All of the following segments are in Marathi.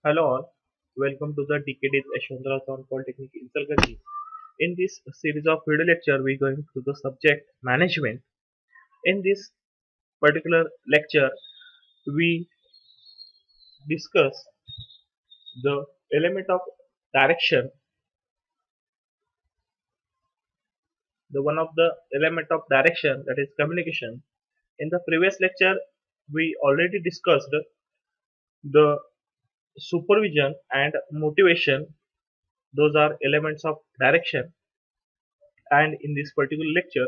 Hello all, welcome to the DKD's Yashwantara Polytechnic Insalgarhi. In this series of video lecture, we are going through the subject management. In this particular lecture, we discuss the element of direction, the one of the element of direction that is communication. In the previous lecture, we already discussed the supervision and motivation. Those are elements of direction, and in this particular lecture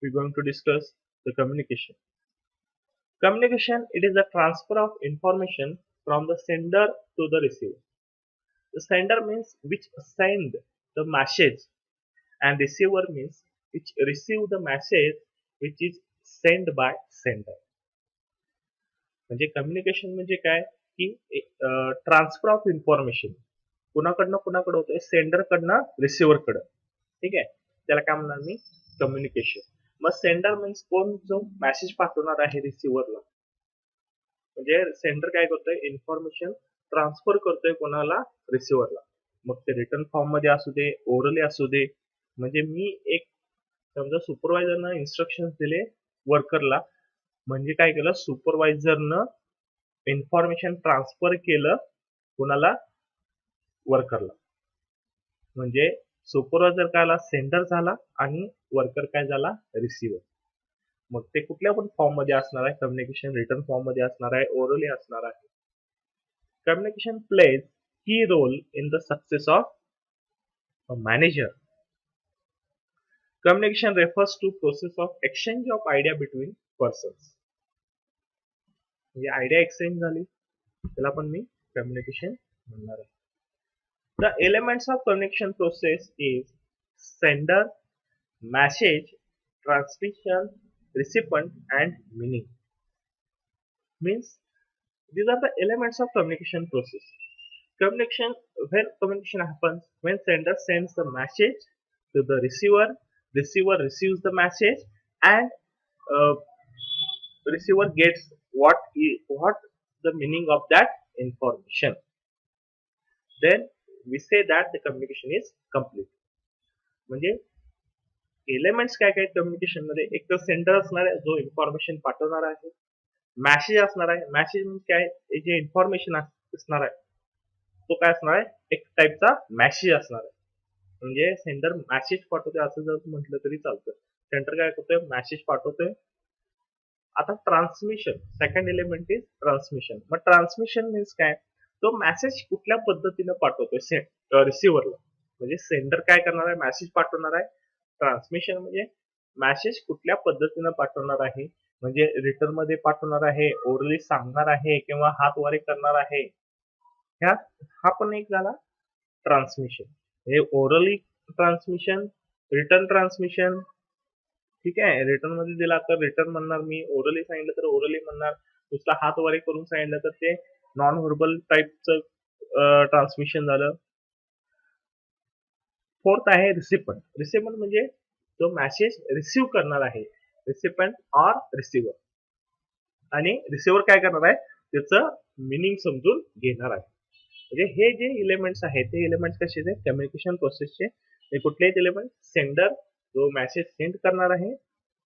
we're going to discuss the communication. Communication, it is the transfer of information from the sender to the receiver. The sender means which send the message, and receiver means which receive the message which is sent by sender. म्हणजे कम्युनिकेशन म्हणजे काय की ट्रान्सफर ऑफ इन्फॉर्मेशन कुणाकडनं कुणाकडे होतंय, सेंडर कडनं रिसिव्हर कडे. ठीक आहे, त्याला काय म्हणणार मी, कम्युनिकेशन. मग सेंडर मीन्स कोण जो मेसेज पाठवणार आहे रिसिव्हरला, म्हणजे सेंडर काय करतोय, इन्फॉर्मेशन ट्रान्सफर करतोय कोणाला, रिसिव्हरला. मग ते रिटर्न फॉर्म मध्ये असू दे, ओरली असू दे. म्हणजे मी एक समजा सुपरवायझरनं इन्स्ट्रक्शन दिले वर्करला, म्हणजे काय केलं, सुपरवायझरनं इन्फॉर्मेशन ट्रान्सफर केलं कोणाला, वर्करला. म्हणजे सुपरवायझर काय झाला, सेंडर झाला, आणि वर्कर काय झाला, रिसिव्हर. मग ते कुठल्या पण फॉर्म मध्ये असणार आहे, कम्युनिकेशन रिटर्न फॉर्म मध्ये असणार आहे, ओरली असणार आहे. Communication plays key role in the success of a manager. Communication refers to process of exchange of idea between persons. म्हणजे आयडिया एक्सचेंज झाली, त्याला पण मी कम्युनिकेशन म्हणणार आहे. The elements of communication process is sender, message, transmission, recipient, and meaning. Means these are the elements of communication process. Communication, when communication happens, when sender sends the message to the receiver, receiver receives the message, and uh, receiver gets what the meaning of that information. Then we say that the communication is complete. म्हणजे एलिमेंट्स काय काय कम्युनिकेशन मध्ये, एक तर सेंडर असणार आहे जो इन्फॉर्मेशन पाठवणार आहे, मॅसेज असणार आहे, मॅसेज म्हणजे काय, जे इन्फॉर्मेशन असणार आहे तो काय असणार आहे, एक टाइपचा मॅसेज असणार आहे. म्हणजे सेंडर मॅसेज पाठवतोय असं जर म्हटलं तरी चालतं. सेंडर काय करतोय, मॅसेज पाठवतोय. आता transmission, second element is transmission. मग ट्रान्समिशन मीन्स काय, तो मेसेज कुठल्या पद्धतीने पाठवतोय रिसिव्हरला. म्हणजे सेंडर काय करणार आहे, मेसेज पाठवणार आहे. ट्रान्समिशन म्हणजे मेसेज कुठल्या पद्धतीने पाठवणार आहे, म्हणजे रिटर्न मध्ये पाठवणार आहे, ओरली सांगणार आहे, किंवा हातवारे करणार आहे. हा पण एक झाला ट्रान्समिशन. हे ओरली ट्रान्समिशन, रिटर्न ट्रान्समिशन. ठीक आहे, रिटर्न मध्ये दिला तर रिटर्न म्हणणार मी, ओरली सांगितलं तर ओरली म्हणणार, नुसता हातवारे करून सांगितलं तर ते नॉन व्हर्बल टाइपचं ट्रान्समिशन झालं. फोर्थ आहे रिसिपंट. रिसिपंट म्हणजे जो मेसेज रिसिव्ह करणार आहे, रिसिपंट ऑर रिसिव्हर. आणि रिसिव्हर काय करणार आहे, त्याचं मिनिंग समजून घेणार आहे. म्हणजे हे जे एलिमेंट्स आहेत ते एलिमेंट्स कशाचे, कम्युनिकेशन प्रोसेसचे. हे कुठलेच एलिमेंट, सेंडर जो मेसेज सेंड करणार आहे,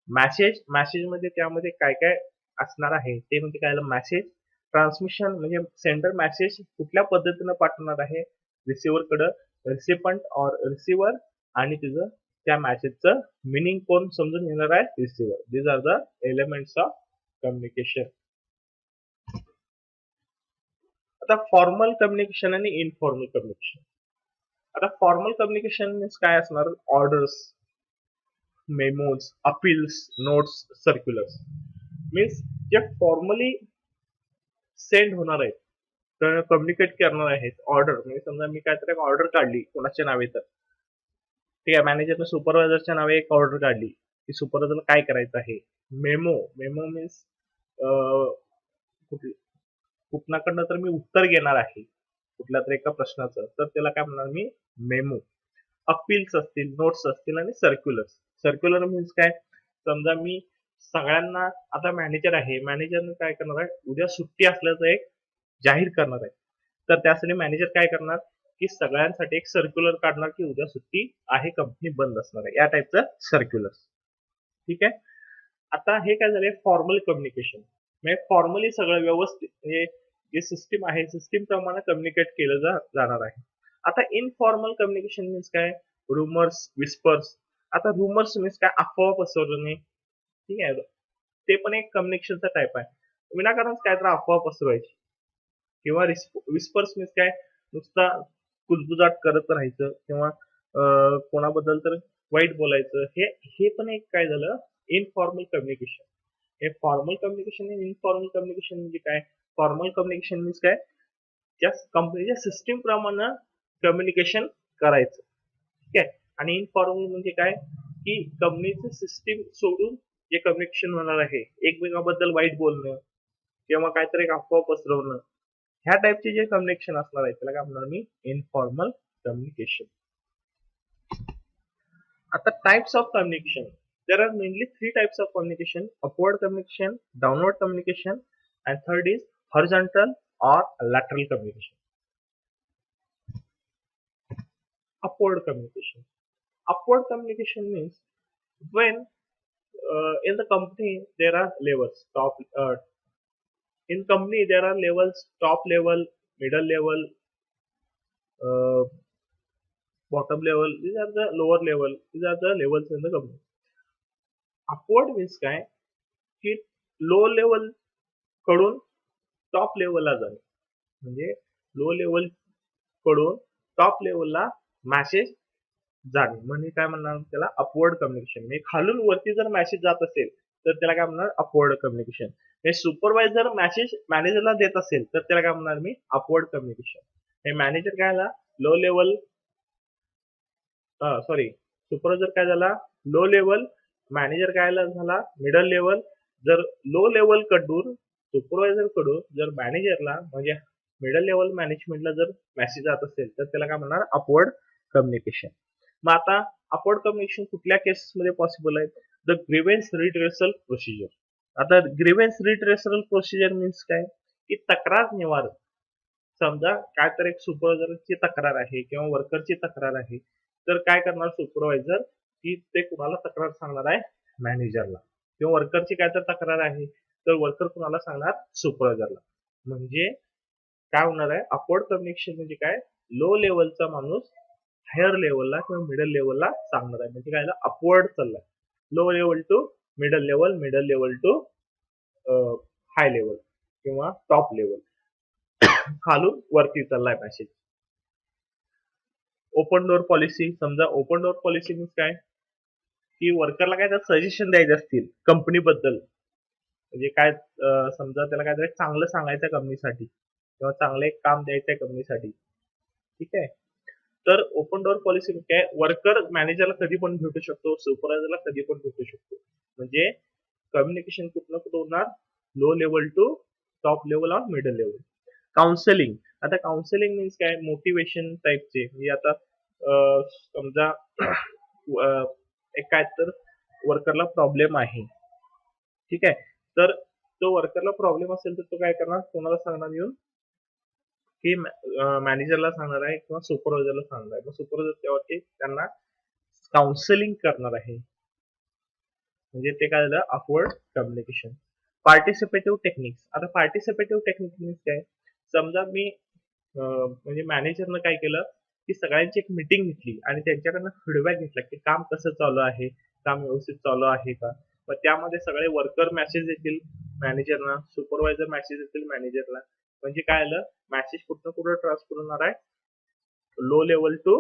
मेसेज मध्ये त्यामध्ये काय काय असणार आहे ते म्हणजे काय, मेसेज. ट्रान्समिशन म्हणजे सेंडर मेसेज कुठल्या पद्धतीने पाठवणार आहे रिसिव्हर कडे, रिसिपंट ऑर रिसिव्हर, आणि तिचं त्या मेसेजचं मिनिंग कोण समजून घेणार आहे, receiver. These are the elements of communication. आता फॉर्मल कम्युनिकेशन आणि इनफॉर्मल कम्युनिकेशन. आता फॉर्मल कम्युनिकेशन मीन्स काय असणार, orders, memos, appeals, notes, circulars. Means जे फॉर्मली सेंड होणार आहेत, कम्युनिकेट करणार आहेत. ऑर्डर म्हणजे समजा मी काहीतरी ऑर्डर काढली कोणाच्या नावे, तर ठीक आहे, मॅनेजरने सुपरवायझरच्या नावे एक ऑर्डर काढली की सुपरवायझरला काय करायचं आहे. मेमो, मेमो मीन्स कुठल्याकडनं तर मी उत्तर घेणार आहे कुठल्या तरी एका प्रश्नाचं, तर त्याला काय म्हणणार मी, मेमो. अपील्स असतील, नोट्स असतील, आणि सर्क्युलर्स. सर्क्युलर मीन्स काय, समजा मी सगळ्यांना, आता मॅनेजर आहे, मॅनेजरने काय करणार आहे, उद्या सुट्टी असल्याचं एक जाहीर करणार आहे. तर त्यासाठी मॅनेजर काय करणार की सगळ्यांसाठी एक सर्क्युलर काढणार की उद्या सुट्टी आहे, कंपनी बंद असणार आहे, या टाईपचं सर्क्युलर. ठीक आहे. आता हे काय झालंय फॉर्मल कम्युनिकेशन, म्हणजे फॉर्मली सगळं व्यवस्थित म्हणजे जे सिस्टीम आहे सिस्टीम प्रमाणे कम्युनिकेट केलं जाणार आहे. आता इनफॉर्मल कम्युनिकेशन मीन्स काय, रुमर्स, विस्पर्स. आता रुमर्स मीन्स काय, अफवा पसरवणे. ठीक आहे, ते पण एक कम्युनिकेशनचा टाईप आहे. विनाकारण काय तर अफवा पसरवायची. किंवा विस्पर्स मीन्स काय, नुसता कुजबुजाट करत राहायचं किंवा कोणाबद्दल तर वाईट बोलायचं. हे हे पण एक काय झालं इनफॉर्मल कम्युनिकेशन. हे फॉर्मल कम्युनिकेशन आणि इनफॉर्मल कम्युनिकेशन म्हणजे काय, फॉर्मल कम्युनिकेशन मीन्स काय, त्या कंपनीच्या सिस्टीम प्रमाणे कम्युनिकेशन करायचं. ठीक आहे. आणि इनफॉर्मल म्हणजे काय की कंपनीचं सिस्टीम सोडून जे कम्युनिकेशन होणार आहे, एकमेकांबद्दल वाईट बोलणं किंवा काहीतरी एक अफवा पसरवणं, ह्या टाईपचे जे कम्युनिकेशन असणार आहे त्याला काय म्हणणार मी, इनफॉर्मल कम्युनिकेशन. आता types of communication, there are mainly three types of communication: upward communication, downward communication, and third is horizontal or lateral communication. Upward communication. Upward communication means when in the company there are levels, in company there are levels: top level, middle level, uh, bottom level. These are the lower level. These are the levels in the company. Upward means काय की लो लेवल कडून टॉप लेवलला जाणे, म्हणजे लो लेवल कडून टॉप लेवलला मॅसेज जाणे, म्हणजे काय म्हणणार त्याला अपवर्ड कम्युनिकेशन. म्हणजे खालून वरती जर मॅसेज जात असेल तर त्याला काय म्हणणार अपवर्ड कम्युनिकेशन. म्हणजे सुपरवायझर मॅसेज मॅनेजरला देत असेल तर त्याला काय म्हणणार मी, अपवर्ड कम्युनिकेशन. मॅनेजर काय झाला लो लेवल, सॉरी, सुपरवायझर काय झाला लो लेवल, मॅनेजर काय झाला मिडल लेवल. जर लो लेवल कडून सुपरवायझर कडून जर मॅनेजरला म्हणजे मिडल लेवल मॅनेजमेंटला जर मेसेज जात असेल तर त्याला काय म्हणणार अपवर्ड कम्युनिकेशन. मग आता अपवर्ड कम्युनिकेशन कुठल्या केसेसमध्ये पॉसिबल आहे, द ग्रीव्हन्स रिट्रेसल प्रोसिजर. आता ग्रीव्हन्स रिट्रेसल प्रोसिजर मीन्स काय की तक्रार निवारण. समजा काय तर एक सुपरवायझरची तक्रार आहे किंवा वर्करची तक्रार आहे, तर काय करणार सुपरवायझर की ते कुणाला तक्रार सांगणार आहे, मॅनेजरला. किंवा वर्करची काय तर तक्रार आहे तर वर्कर कुणाला सांगणार, सुपरवायझरला. म्हणजे काय होणार आहे अपवर्ड कम्युनिकेशन म्हणजे काय, लो लेवलचा माणूस हायर लेवलला किंवा मिडल लेवलला सांगणार आहे. म्हणजे काय अपवर्ड चाललाय, low level to middle level, middle level to high level किंवा टॉप लेवल, खालून वरती चाललाय मॅसेज. Open door policy. समजा ओपन डोअर पॉलिसी मीन्स काय की वर्करला काय तर सजेशन द्यायचे असतील कंपनीबद्दल, म्हणजे काय समजा त्याला काहीतरी चांगलं सांगायचं कंपनीसाठी किंवा चांगलं एक काम द्यायचं आहे कंपनीसाठी. ठीक आहे. तर ओपन डोअर पॉलिसी काय, वर्कर मॅनेजरला कधी पण भेटू शकतो, सुपरवायझरला कधी पण भेटू शकतो. म्हणजे कम्युनिकेशन कुठलं कुठं होणार, low level to top level or middle level. Counselling. आता काउन्सिलिंग मीन्स काय, मोटिवेशन टाईपचे. म्हणजे आता समजा एक काय तर वर्करला प्रॉब्लेम आहे. ठीक आहे. तर तो वर्करला प्रॉब्लेम असेल तर तो काय करणार, कोणाला सांगणार येऊन की मॅनेजरला सांगणार आहे किंवा सुपरवायझरला सांगणार आहे. मग सुपरवायझर त्यावरती त्यांना काउन्सिलिंग करणार आहे. म्हणजे ते काय झालं अपवर्ड कम्युनिकेशन. Participative techniques. आता पार्टिसिपेटिव्ह टेक्निक मीन्स काय, समजा मी म्हणजे मॅनेजरनं काय केलं की सगळ्यांची एक मीटिंग घेतली आणि त्यांच्याकडनं फीडबॅक घेतला की काम कसं चालू आहे, काम व्यवस्थित चालू आहे का. मग त्यामध्ये सगळे वर्कर मेसेज येतील मॅनेजरना, सुपरवायझर मेसेज येतील मॅनेजरला. म्हणजे काय आलं, मेसेज कुठं कुठं ट्रान्सफर होणार आहे, low level to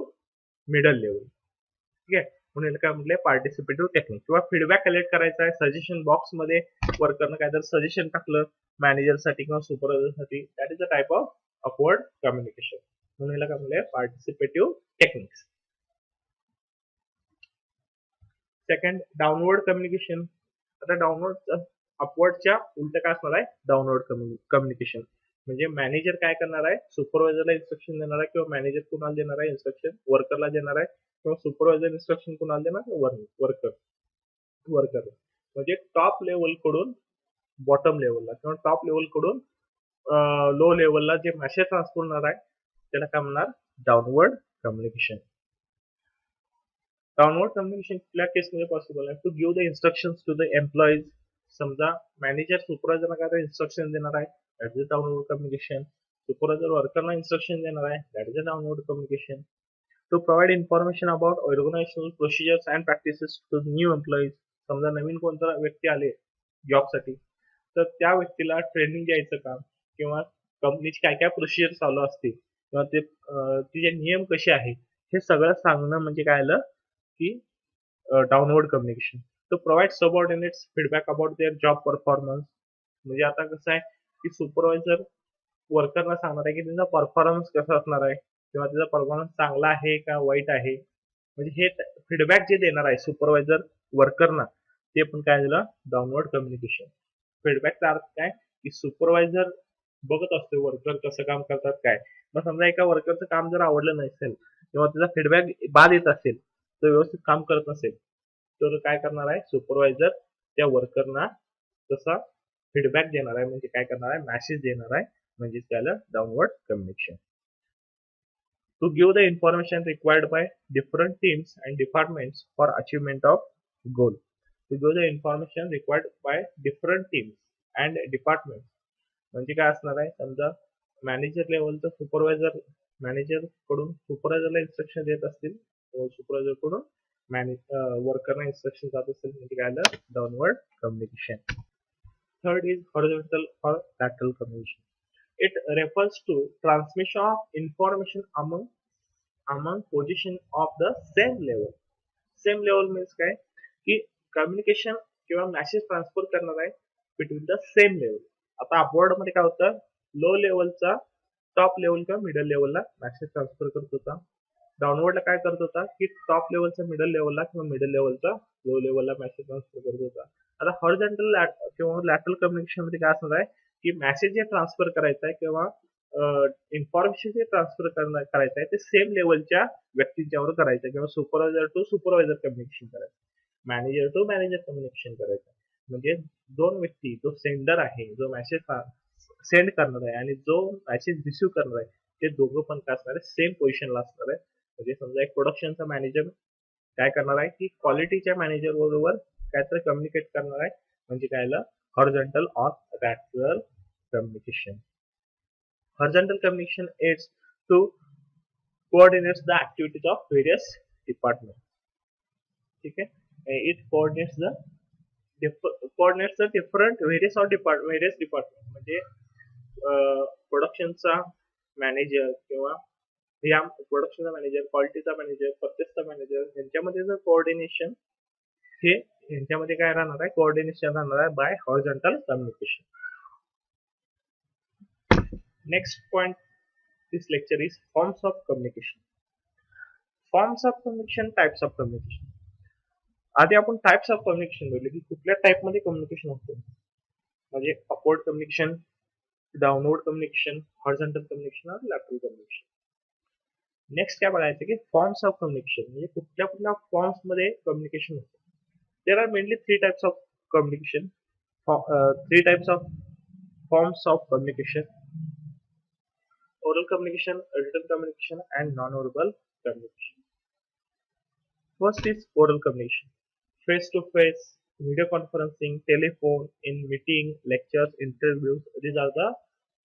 middle level. ठीक आहे. म्हणून काय म्हटलंय पार्टिसिपेटिव्ह टेक्निक. किंवा फीडबॅक कलेक्ट करायचा आहे, सजेशन बॉक्स मध्ये वर्करनं काय तर सजेशन टाकलं मॅनेजरसाठी किंवा सुपरवायझरसाठी, that is a type of upward communication. म्हणून याला काय म्हणलंय participative techniques. Second downward communication. आता डाउनवर्ड अपवर्डच्या उलट काय असणार आहे, डाउनवर्ड कम्युनिकेशन. म्हणजे मॅनेजर काय करणार आहे, सुपरवायझरला इन्स्ट्रक्शन देणार आहे किंवा मॅनेजर कुणाला देणार आहे इन्स्ट्रक्शन, वर्करला देणार आहे किंवा सुपरवायझर इन्स्ट्रक्शन कुणाला देणार, वर्कर. म्हणजे टॉप लेवल कडून बॉटम लेवलला किंवा टॉप लेवल कडून लो लेवलला जे मेसेज ट्रान्सफर होणार आहे त्याला काय म्हणणार, डाउनवर्ड कम्युनिकेशन. डाउनवर्ड कम्युनिकेशन कुठल्या केसमध्ये पॉसिबल आहे, to give the instructions to the employees. समजा मॅनेजर सुपरवायझरला काय इन्स्ट्रक्शन देणार आहे, that is downward communication. Supervisor वर्करला इन्स्ट्रक्शन देणार आहे, that is a downward communication. To provide information about organisational procedures and practices to new employees. समजा नवीन कोणता व्यक्ती आले जॉबसाठी, तर त्या व्यक्तीला ट्रेनिंग द्यायचं काम किंवा कंपनीची काय काय प्रोसिजर चालू असते किंवा ते तिचे नियम कसे आहेत हे सगळं सांगणं म्हणजे काय आलं की downward communication. To provide subordinates feedback about their job performance. म्हणजे आता कसं आहे की सुपरवायझर वर्करला सांगणार आहे की त्यांचा परफॉर्मन्स कसा असणार आहे किंवा त्याचा परफॉर्मन्स चांगला आहे का वाईट आहे. म्हणजे हे फीडबॅक जे देणार आहे सुपरवायझर वर्करना, ते पण काय झालं, डाउनवर्ड कम्युनिकेशन. फीडबॅकचा अर्थ काय की सुपरवायझर बघत असतो वर्कर कसं काम करतात काय. मग समजा एका वर्करचं काम जर आवडलं नसेल किंवा त्याचा फीडबॅक बाद येत असेल, तो व्यवस्थित काम करत नसेल, तर काय करणार आहे सुपरवायझर त्या वर्करना तसा फीडबॅक देणार आहे, म्हणजे काय करणार आहे, मेसेज देणार आहे, म्हणजे त्याला downward communication. To give the information required by different teams and departments for achievement of goal. To give the information required by different teams and departments म्हणजे काय असणार आहे, समजा मॅनेजर लेवलचं सुपरवायझर मॅनेजर कडून सुपरवायझरला इन्स्ट्रक्शन देत असतील, सुपरवायझर कडून वर्करना इन्स्ट्रक्शन जात असेल, म्हणजे काय आलं, downward communication. Third is horizontal or lateral communication. It refers to transmission of information among position of the same level. Same level means काय की कम्युनिकेशन किंवा मेसेज ट्रान्सफर करणार आहे बिटवीन द सेम लेवल. आता अपवर्ड मध्ये काय होतं, लो लेवलचा टॉप लेवल किंवा मिडल लेवलला मेसेज ट्रान्सफर करत होता. डाउनवर्डला काय करत होता की टॉप लेवलचा मिडल लेवलला किंवा मिडल लेवलचा लो लेवलला मेसेज ट्रान्सफर करत होता. आता हॉरिझॉन्टल किंवा लॅटरल कम्युनिकेशन मध्ये काय असणार आहे की मेसेज जे ट्रान्सफर करायचा आहे किंवा इन्फॉर्मेशन जे ट्रान्सफर करायचं आहे ते सेम लेवलच्या व्यक्तींच्यावर करायचं आहे किंवा सुपरवायझर टू सुपरवायझर कम्युनिकेशन करायचं, मॅनेजर टू मॅनेजर कम्युनिकेशन करायचं. म्हणजे दोन व्यक्ती, जो सेंडर आहे, जो मेसेज सेंड करणार आहे आणि जो मेसेज रिसिव्ह करणार आहे, ते दोघं पण काय असणार आहे, सेम पोझिशनला असणार आहे. म्हणजे समजा एक प्रोडक्शनचा मॅनेजर काय करणार आहे की क्वालिटीच्या मॅनेजर बरोबर काहीतरी कम्युनिकेट करणार आहे, म्हणजे काय आलं, हॉरिझॉन्टल और lateral communication. Horizontal communication aids to coordinate the activities of various departments. ठीक आहे, it coordinates the different various department. म्हणजे प्रोडक्शनचा मॅनेजर किंवा या प्रोडक्शनचा मॅनेजर, क्वालिटीचा मॅनेजर, परचेसचा मॅनेजर यांच्यामध्ये जर कोऑर्डिनेशन हे यांच्यामध्ये काय राहणार आहे, कोऑर्डिनेशन राहणार आहे by horizontal communication. Next point this lecture is forms of communication. Forms of communication, types of communication. आधी आपण टाइप्स ऑफ कम्युनिकेशन बोलले की कुठल्या टाइप मध्ये कम्युनिकेशन होतं, म्हणजे upward communication, downward communication, horizontal communication और लॅटरल कम्युनिकेशन. नेक्स्ट काय बघायचं की फॉर्म्स ऑफ कम्युनिकेशन म्हणजे कुठल्या कुठल्या फॉर्म्स मध्ये कम्युनिकेशन होतं. There are mainly three types of communication, three types of forms of communication: oral communication, written communication and non-verbal communication. First is oral communication. Face to face, video conferencing, telephone, in meeting, lectures, interviews, these are the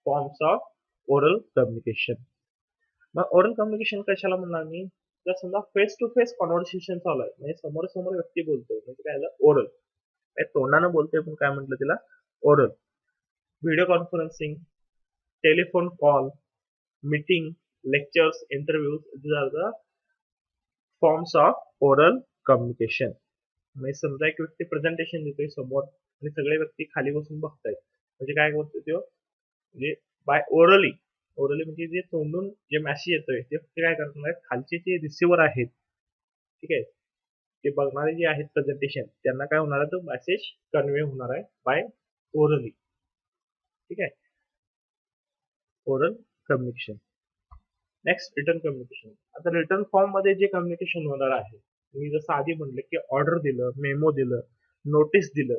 forms of oral communication. मग ओरल कम्युनिकेशन कशाला म्हणणार मी, जर समजा फेस टू फेस कॉन्व्हर्सेशन चालू आहे, म्हणजे समोर समोर व्यक्ती बोलतोय, म्हणजे काय झालं, ओरल. तोंडानं बोलतोय पण काय म्हटलं तिला, oral. Video conferencing, telephone call, meeting, lectures, interviews, these are the forms of oral communication. म्हणजे समजा एक व्यक्ती प्रेझेंटेशन देतोय समोर आणि सगळे व्यक्ती खाली बसून बघतायत, म्हणजे काय करतोय तो, म्हणजे बाय ओरली म्हणजे जे तोंडून जे मेसेज येतोय ते काय करणार आहेत, खालचे जे रिसिव्हर आहेत, ठीक आहे, ते बघणारे जे आहेत प्रेझेंटेशन, त्यांना काय होणार आहे, तो मेसेज कन्वे होणार आहे बाय ओरली. ठीक आहे, oral communication. Next written communication. आता रिटर्न फॉर्म मध्ये जे कम्युनिकेशन होणार आहे, मी जसं आधी म्हटलं की ऑर्डर दिलं, मेमो दिलं, नोटीस दिलं,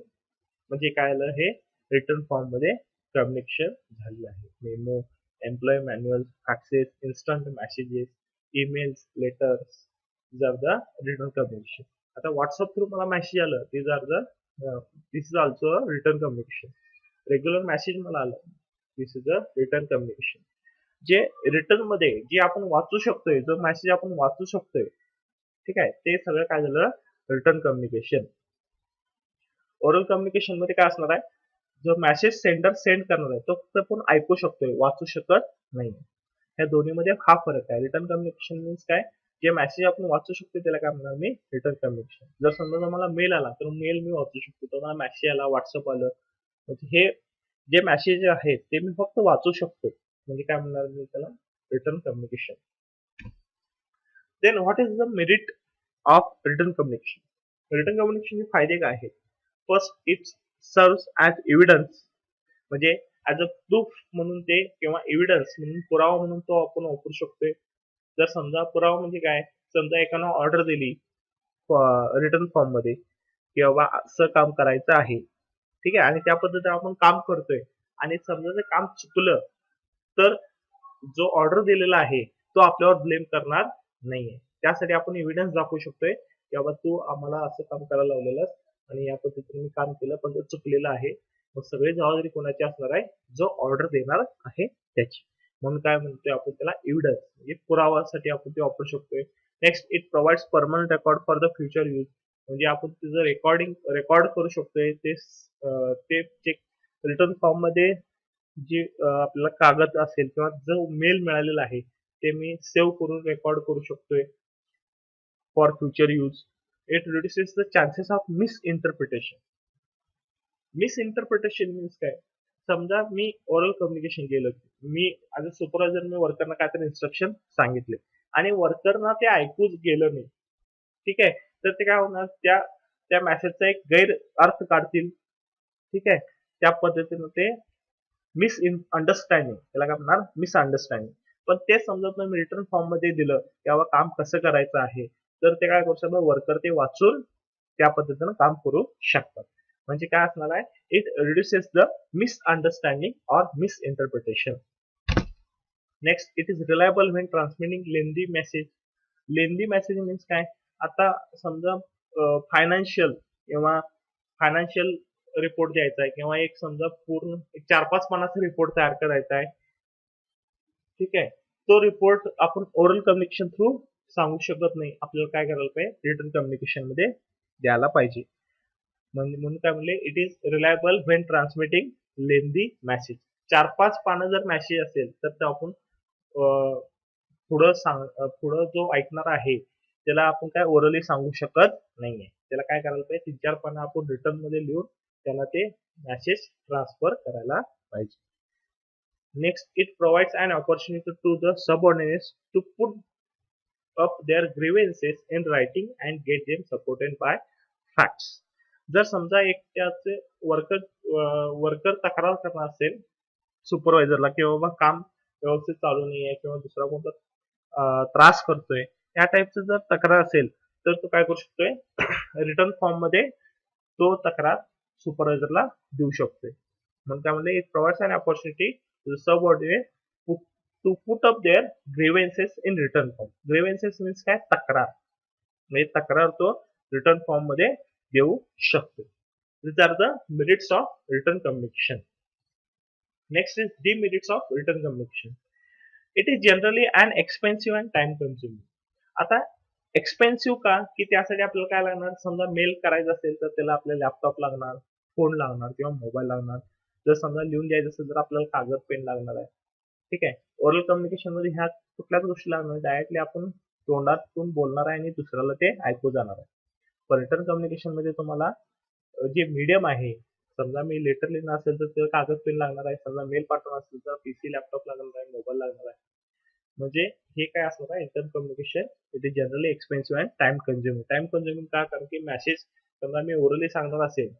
म्हणजे काय आलं, हे रिटर्न फॉर्म मध्ये कम्युनिकेशन झालेलं आहे. Memo, employee manual, faxes, instant messages, emails, letters, these are the written communication. आता व्हॉट्सअप थ्रू मला मेसेज आलं, this is also a written communication. Regular message मला आलं, this is a written communication. जे रिटर्न मध्ये जे आपण वाचू शकतोय, जो मेसेज आपण वाचू शकतोय, ठीक आहे, ते सगळं काय झालं, रिटर्न कम्युनिकेशन. ओरल कम्युनिकेशन मध्ये काय असणार आहे, जो मेसेज सेंडर सेंड करणार आहे तो फक्त आपण ऐकू शकतोय, वाचू शकत नाही. या दोन्हीमध्ये हा फरक आहे. रिटर्न कम्युनिकेशन मीन्स काय, जे मेसेज आपण वाचू शकतो त्याला काय म्हणणार मी, रिटर्न कम्युनिकेशन. जर समजा मला मेल आला तर मेल मी वाचू शकतो, तर मला मेसेज आला, व्हॉट्सअप आलं, म्हणजे हे जे मेसेज आहेत ते मी फक्त वाचू शकतो, म्हणजे काय म्हणणार मी त्याला, written communication. Then what is the merit of written communication. Written कम्युनिकेशनचे फायदे काय आहेत. First, it serves as evidence, म्हणजे ॲज अ प्रूफ म्हणून ते, किंवा एव्हिडन्स म्हणून पुरावा म्हणून तो आपण वापरू शकतोय. जर समजा पुरावा म्हणजे काय, समजा एकानं ऑर्डर दिली रिटर्न फॉर्म मध्ये की बाबा असं काम करायचं आहे, ठीक आहे, आणि त्या पद्धतीने आपण काम करतोय, आणि समजा ते काम चुकलं तर जो ऑर्डर दिलेला आहे तो आपल्यावर ब्लेम करणार नाहीये. त्यासाठी आपण एव्हिडन्स दाखवू शकतोय की बाबा तू आम्हाला असं काम करायला लावलेलं आणि या पद्धतीने मी काम केलं पण ते चुकलेलं आहे. मग सगळी जबाबदारी कोणाची असणार आहे, जो ऑर्डर देणार आहे त्याची. म्हणून काय म्हणतोय आपण त्याला, एव्हिडन्स म्हणजे पुरावासाठी आपण ते वापरू शकतोय. Next, it provides permanent record for the future use, म्हणजे आपण तिचं रेकॉर्ड करू शकतोय ते चेक रिटर्न फॉर्म मध्ये जे आपल्याला कागद असेल किंवा जो मेल मिळालेला आहे ते मी सेव्ह करून रेकॉर्ड करू शकतोय for future use. It reduces the chances of misinterpretation. Misinterpretation means काय, समजा मी ओरल कम्युनिकेशन केलं, मी ॲज अ सुपरवायझर मी वर्करना काहीतरी इन्स्ट्रक्शन सांगितले आणि वर्करना ते ऐकूच गेलं नाही, ठीक आहे, तर ते काय होणार, त्या त्या मेसेजचा एक गैर अर्थ काढतील, ठीक आहे, त्या पद्धतीनं ते अंडरस्टँडिंग, त्याला काय म्हणणार, मिसअंडरस्टँडिंग. पण ते समजत नाही, मी रिटर्न फॉर्म मध्ये दिलं तेव्हा काम कसं करायचं आहे, तर ते काय करू शकतात, वर्कर ते वाचून त्या पद्धतीनं काम करू शकतात. म्हणजे काय असणार आहे, it reduces the misunderstanding or misinterpretation. Next, it is reliable when transmitting lengthy message. Lengthy message means काय, आता समजा फायनान्शियल रिपोर्ट द्यायचा आहे, किंवा एक समजा पूर्ण 4-5 पानाचा रिपोर्ट तयार करायचा आहे, ठीक आहे, तो रिपोर्ट आपण ओरल कम्युनिकेशन थ्रू सांगू शकत नाही, आपल्याला काय करायला पाहिजे, रिटर्न कम्युनिकेशन मध्ये द्यायला पाहिजे. म्हणून काय म्हणले, it is reliable when transmitting lengthy message. 4-5 पानं जर मेसेज असेल तर ते आपण पुढं जो ऐकणार आहे त्याला आपण काय ओरली सांगू शकत नाहीये, त्याला काय करायला पाहिजे, 3-4 पानं आपण रिटर्न मध्ये लिहून त्याला ते मेसेज ट्रान्सफर करायला पाहिजे. Next, it provides an opportunity to the subordinates to put up their grievances in writing and get them supported by facts. जर समजा एक त्याचे वर्कर तक्रार करणार असेल सुपरवायझरला की बाबा काम व्यवस्थित चालू नाहीये किंवा दुसरा कोणता त्रास करतोय, या टाईपचं जर तक्रार असेल तर तो काय करू शकतोय, रिटर्न फॉर्म मध्ये तो तक्रार सुपरवायझरला देऊ शकतोय. मग काय म्हणले, it provides an opportunity to subordinate to put up their grievances in written form. Grievances means काय, तक्रार, म्हणजे तक्रार तो रिटर्न फॉर्म मध्ये देऊ शकतो. These are the merits of written communication. Next is demerits of written communication. It is generally an expensive and time consuming. आता एक्सपेन्सिव्ह का, की त्यासाठी आपल्याला काय लागणार, समजा मेल करायचं असेल तर त्याला आपल्याला लॅपटॉप लागणार, फोन लागणार किंवा मोबाईल लागणार. जर समजा लिहून द्यायचं असेल तर आपल्याला कागद पेन लागणार आहे, ठीक आहे. ओरल कम्युनिकेशन मध्ये ह्या कुठल्याच गोष्टी लागणार, डायरेक्टली आपण तोंडातून बोलणार आहे आणि दुसऱ्याला ते ऐकू जाणार आहे. पण रिटर्न कम्युनिकेशन मध्ये तुम्हाला जे मीडियम आहे, समजा मी लेटर लिहिणार असेल तर त्याला कागद पेन लागणार आहे, समजा मेल पाठवणार असेल तर पीसी लॅपटॉप लागणार आहे, मोबाईल लागणार आहे. म्हणजे हे काय असणार आहे, written communication it is generally expensive and time consuming. Time consuming का, कारण की मेसेज समजा मी ओरली सांगणार असेल,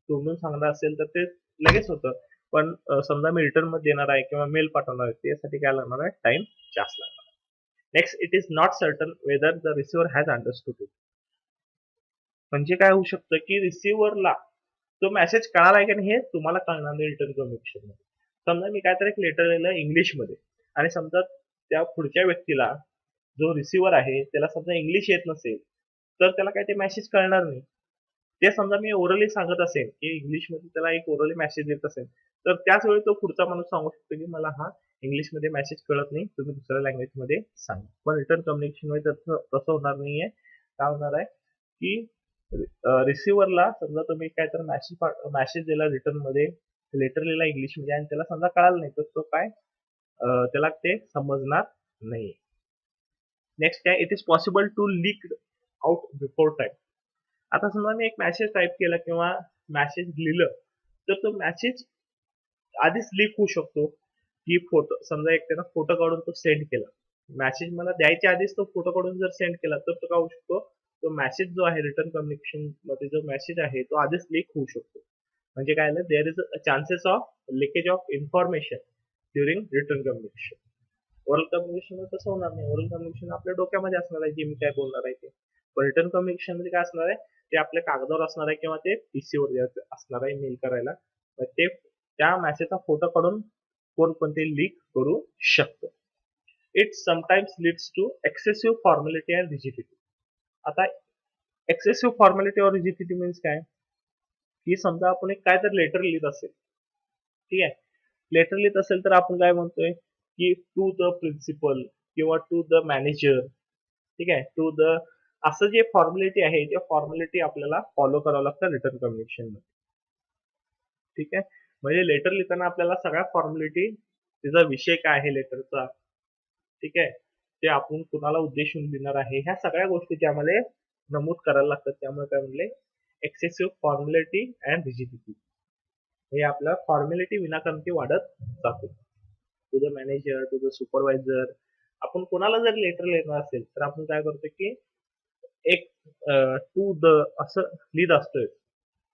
तोंडून सांगणार असेल तर ते लगेच होतं, पण समजा मी रिटर्न मध्ये देणार आहे किंवा मेल पाठवणार आहे, त्यासाठी काय लागणार आहे, टाइम जास्त लागणार. Next, it is not certain whether the receiver has understood it. म्हणजे काय होऊ शकतं की रिसिव्हरला तो मेसेज कळाला की नाही हे तुम्हाला कळणार नाही रिटर्न कम्युनिकेशन मध्ये. समजा मी काहीतरी एक लेटर लिहिलं इंग्लिशमध्ये आणि समजा त्या पुढच्या व्यक्तीला जो रिसिव्हर आहे त्याला समजा इंग्लिश येत नसेल तर त्याला काय ते मेसेज कळणार नाही. ते समजा मी ओरली सांगत असेल की इंग्लिशमध्ये त्याला एक ओरली मेसेज येत असेल तर त्याच वेळी तो पुढचा माणूस सांगू शकतो की मला हा इंग्लिशमध्ये मेसेज कळत नाही, तुम्ही दुसऱ्या लँग्वेजमध्ये सांगा. पण रिटर्न कम्युनिकेशन मध्ये तसं होणार नाहीये. काय होणार आहे की रिसिव्हरला समजा तुम्ही काय तर मेसेज दिला रिटर्न मध्ये, लेटर लिहिला इंग्लिश मध्ये आणि त्याला समजा कळालं नाही तर तो काय त्याला ते समजणार नाही. नेक्स्ट काय, it is possible to leak out before time. आता समजा मी एक मेसेज टाईप केला किंवा मेसेज लिहिलं तर तो मेसेज आधीच लीक होऊ शकतो. की फोटो समजा एक त्यानं फोटो काढून तो सेंड केला, मेसेज मला द्यायच्या आधीच तो फोटो काढून जर सेंड केला तर तो काय होऊ शकतो, तो मेसेज जो आहे रिटर्न कम्युनिकेशन मध्ये जो मेसेज आहे तो आधीच लीक होऊ शकतो. म्हणजे काय झालं, there is chances of leakage of information during written communication. Oral communication तसं होणार नाही. ओरल कम्युनिकेशन आपल्या डोक्यामध्ये असणार आहे जे मी काय बोलणार आहे ते. पण रिटर्न कम्युनिकेशन मध्ये काय असणार आहे, ते आपल्या कागदावर असणार आहे किंवा ते पीसीवर असणार आहे मेल करायला. ते त्या मेसेजचा फोटो काढून कोण पण ते लीक करू शकतो. It sometimes leads to excessive formality and rigidity. आता एक्सेसिव्ह फॉर्मॅलिटी और रिजिडिटी मीन्स काय, की समजा आपण एक काय तर लेटर लिहित असेल, ठीक आहे, लेटर लिहित असेल तर आपण काय म्हणतोय की टू द प्रिन्सिपल किंवा टू द मॅनेजर, ठीक आहे, टू द, असं जे फॉर्मॅलिटी आहे ते फॉर्मॅलिटी आपल्याला फॉलो करावं लागतं रिटर्न कम्युनिकेशन मध्ये. ठीक आहे, म्हणजे लेटर लिहिताना आपल्याला सगळ्या फॉर्मॅलिटी, त्याचा विषय काय आहे लेटरचा, ठीक आहे, ते आपण कुणाला उद्देशून लिहिणार आहे, ह्या सगळ्या गोष्टी त्यामध्ये नमूद करायला लागतात. त्यामुळे काय म्हणले, एक्सेसिव्ह फॉर्मॅलिटी अँड रिजिडिटी. हे आपल्या फॉर्मॅलिटी विनाकारण ती वाढत जाते. To the manager, to the supervisor, आपण कोणाला जर लेटर लिहिणार असेल तर आपण काय करतो की एक टू द असं लिहित असतोय.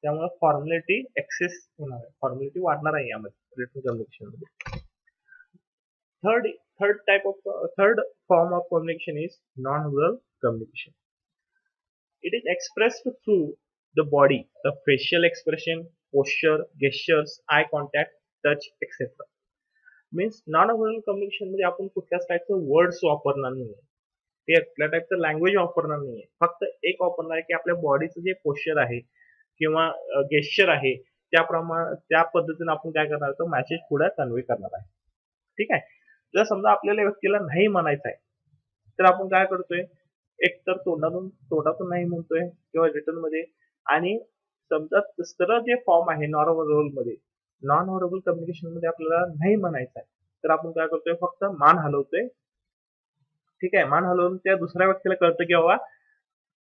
त्यामुळे फॉर्मॅलिटी एक्सेस होणार आहे, फॉर्मॅलिटी वाढणार आहे यामध्ये रिटन कम्युनिकेशन मध्ये. Third third form of communication is non verbal communication. It is expressed through the body, the facial expression, posture, gestures, eye contact, touch, etc. Means non verbal communication मध्ये आपण कुठल्याच टाईपचं वर्ड्स वापरणार नाहीये, ते कुठल्या टाईपचं लँग्वेज वापरणार नाहीये. फक्त एक वापरणार आहे की आपल्या बॉडीचं जे पोश्चर आहे किंवा गेस्चर आहे त्याप्रमाणे त्या पद्धतीने आपण काय करणार, तो मेसेज पुढे कन्वे करणार आहे. ठीक आहे, जर समजा आपल्याला व्यक्तीला नाही म्हणायचं आहे तर आपण काय करतोय, एक तर तोंडातून नाही म्हणतोय किंवा रिटर्न मध्ये, आणि समजा दुसरं जे फॉर्म आहे नॉन व्हर्बल कम्युनिकेशन मध्ये आपल्याला नाही म्हणायचं आहे तर आपण काय करतोय, फक्त मान हलवतोय. ठीक आहे, मान हलवून त्या दुसऱ्या व्यक्तीला कळतं की बाबा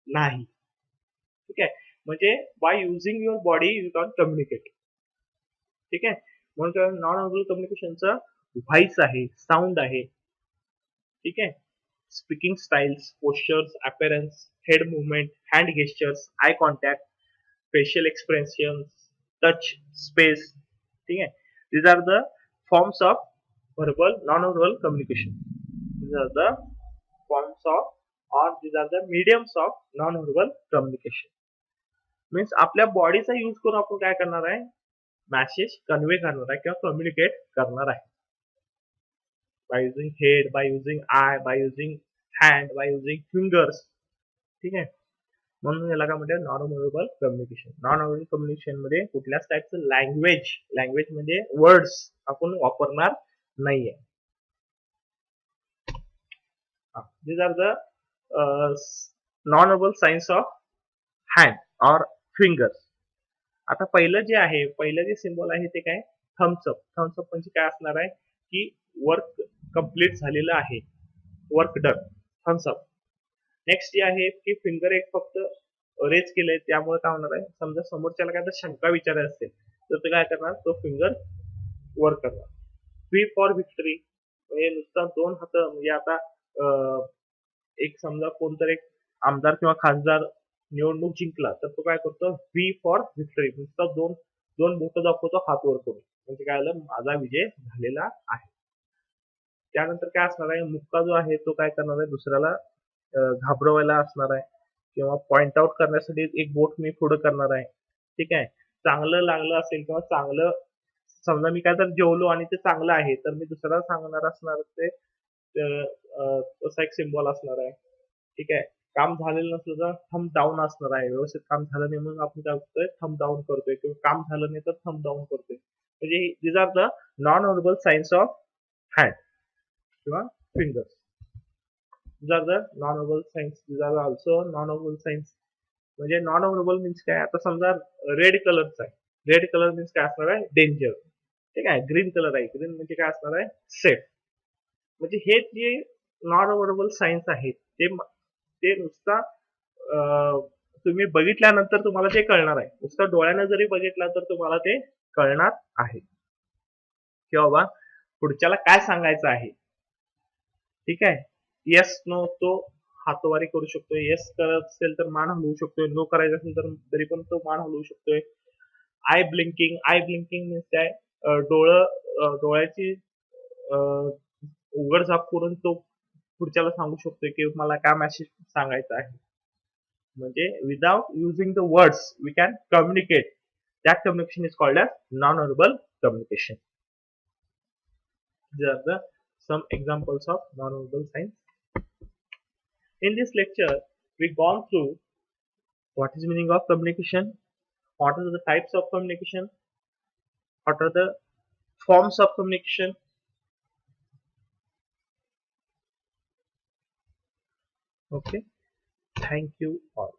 नाही. ठीक आहे, म्हणजे by using your body you can communicate. ठीक आहे, म्हणून नॉन व्हर्बल कम्युनिकेशनचा व्हॉइस आहे, साऊंड आहे. ठीक आहे, speaking styles, postures, appearance, head movement, hand gestures, eye contact, facial expression, touch, space. ठीक आहे, these are the forms of verbal non-verbal communication. These are the forms of, or these are the mediums of non-verbal communication. Means आपल्या बॉडीचा यूज करून आपण काय करणार आहे, मॅसेज कन्वे करणार आहे किंवा कम्युनिकेट करणार आहे. By using head, by using I, by using hand, by using fingers. ठीक आहे, म्हणून याला काय म्हणतात, non verbal communication. Non verbal communication मध्ये कुठल्याच टाईपचं लँग्वेज म्हणजे वर्ड्स आपण वापरणार नाहीये. these are the non-verbal signs of hand or fingers. आता पहिलं जे सिम्बॉल आहे ते काय, थम्सअप. थम्सअप म्हणजे काय असणार आहे की वर्क कंप्लीट झालेलं आहे, वर्क डन, थम्सअप. नेक्स्ट जे आहे की फिंगर एक फक्त रेज केलंय, त्यामुळे काय होणार आहे, समजा समोरच्याला काय तर शंका विचारायची असेल तर ते काय करणार, तो फिंगर वर करणार. व्ही फॉर व्हिक्टरी, म्हणजे नुसता दोन हात, म्हणजे आता एक समजा कोणतरी एक आमदार किंवा खासदार निवडणूक जिंकला तर तो काय करतो, व्ही फॉर व्हिक्टरी, नुसता दोन बोट दाखवतो हात वर करून, म्हणजे काय झालं, माझा विजय झालेला आहे. त्यानंतर काय असणार आहे, मुक्का जो आहे तो काय करणार आहे, दुसऱ्याला घाबरवायला असणार आहे किंवा पॉइंट आउट करण्यासाठी एक बोट मी पुढे करणार आहे. ठीक आहे, चांगलं लागलं असेल किंवा चांगलं समजा मी काय तर जेवलो आणि ते चांगलं आहे तर मी दुसऱ्याला सांगणार असणार ते तसा एक सिम्बॉल असणार आहे. ठीक आहे. काम झालेलं नसलं तर थंब डाऊन असणार आहे. व्यवस्थित काम झालं नाही म्हणून आपण काय करतोय थंब डाऊन करतोय किंवा काम झालं नाही तर थंब डाऊन करतोय. म्हणजे these are the non-verbal signs of hand किंवा fingers. These are the non-verbal signs. These are also non-verbal signs. म्हणजे नॉन ऑनरेबल मीन्स काय आता समजा रेड कलरचा आहे. रेड कलर मीन्स काय असणार आहे डेंजर. ठीक आहे. ग्रीन कलर आहे. ग्रीन म्हणजे काय असणार आहे सेफ. म्हणजे हे जे नॉन ऑनरेबल सायन्स आहेत ते ते नुसता तुम्ही बघितल्यानंतर तुम्हाला ते कळणार आहे. नुसतं डोळ्यानं जरी बघितलं तर तुम्हाला ते कळणार आहे की बाबा पुढच्याला काय सांगायचं आहे. ठीक आहे. येस नो तो हातवारी करू शकतोय. येस करत असेल तर मान हलवू शकतोय. नो करायचं असेल तर तरी पण तो मान हलवू शकतोय. I blinking. I blinking means काय डोळ्याची उघड झाप करून तो पुढच्याला सांगू शकतोय की मला काय मेसेज सांगायचा आहे. म्हणजे without using the words we can communicate. That communication is called as non-verbal communication. These are the some examples of non-verbal signs. In this lecture, we gone through what is meaning of communication, what are the types of communication, what are the forms of communication. Okay, thank you all.